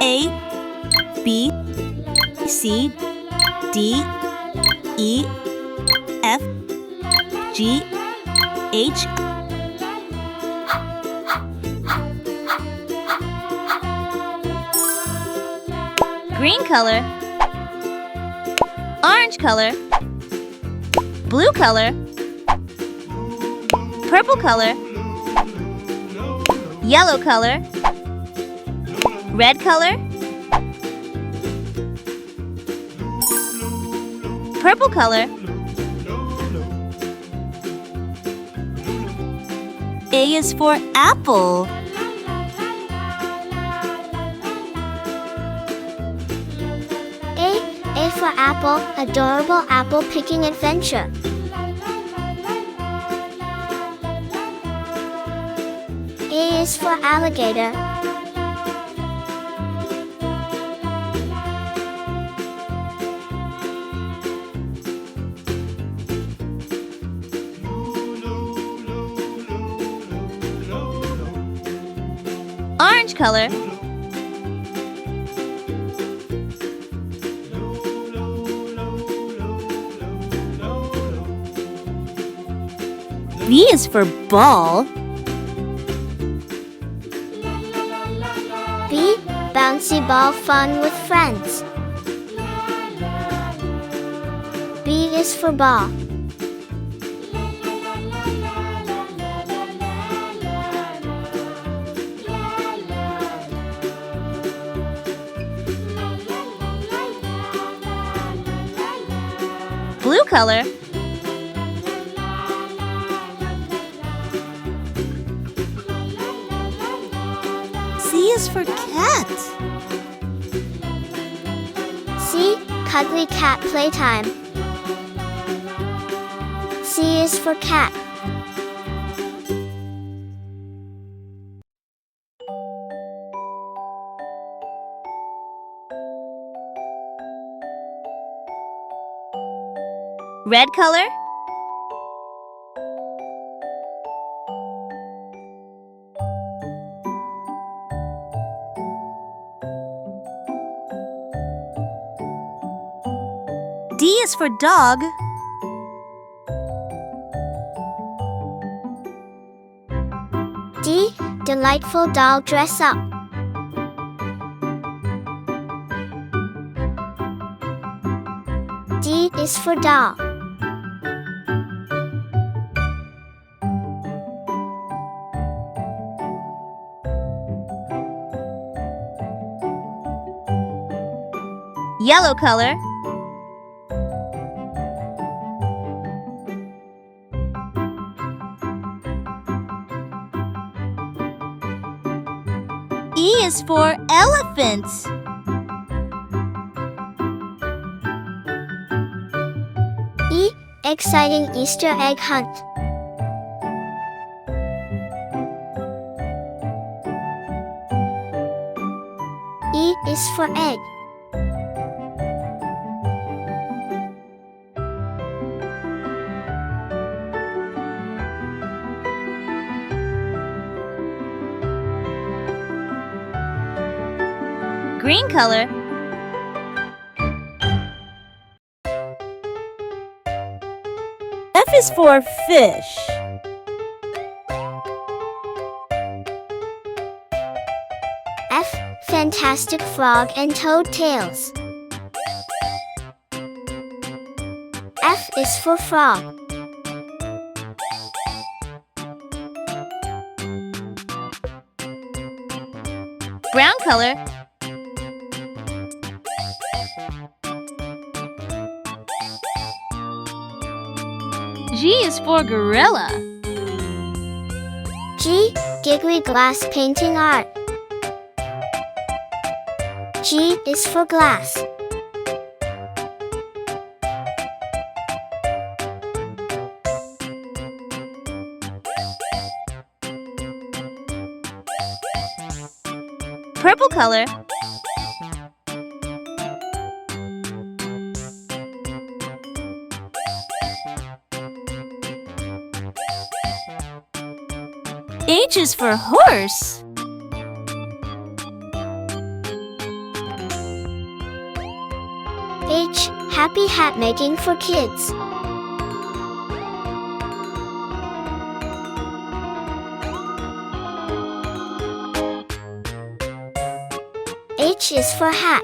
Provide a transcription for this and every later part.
A, B, C, D, E, F, G, H. Green color, orange color, blue color, purple color, yellow color, red color, purple color. A is for apple. A for apple, adorable apple picking adventure. A is for alligator. Orange color, B is for ball. B, bouncy ball fun with friends. B is for ball. Blue color, C is for cat. C, cuddly cat playtime. C is for cat. Red color, D is for dog. D, delightful doll dress up. D is for doll. Yellow color, E is for elephant. E, exciting Easter egg hunt. E is for egg. Green color, F is for fish. F, fantastic frog and toad tails. F is for frog. Brown color, G is for gorilla. G, giggly glass painting art. G is for glass. Purple color, H is for horse. Happy hat making for kids. H is for hat.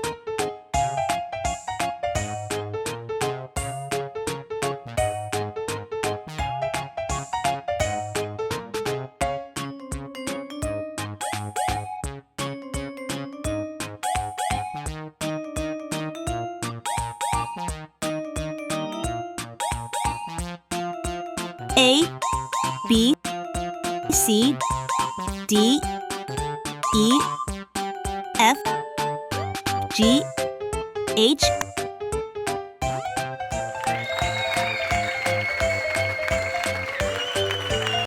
A, B, C, D, E, F, G, H,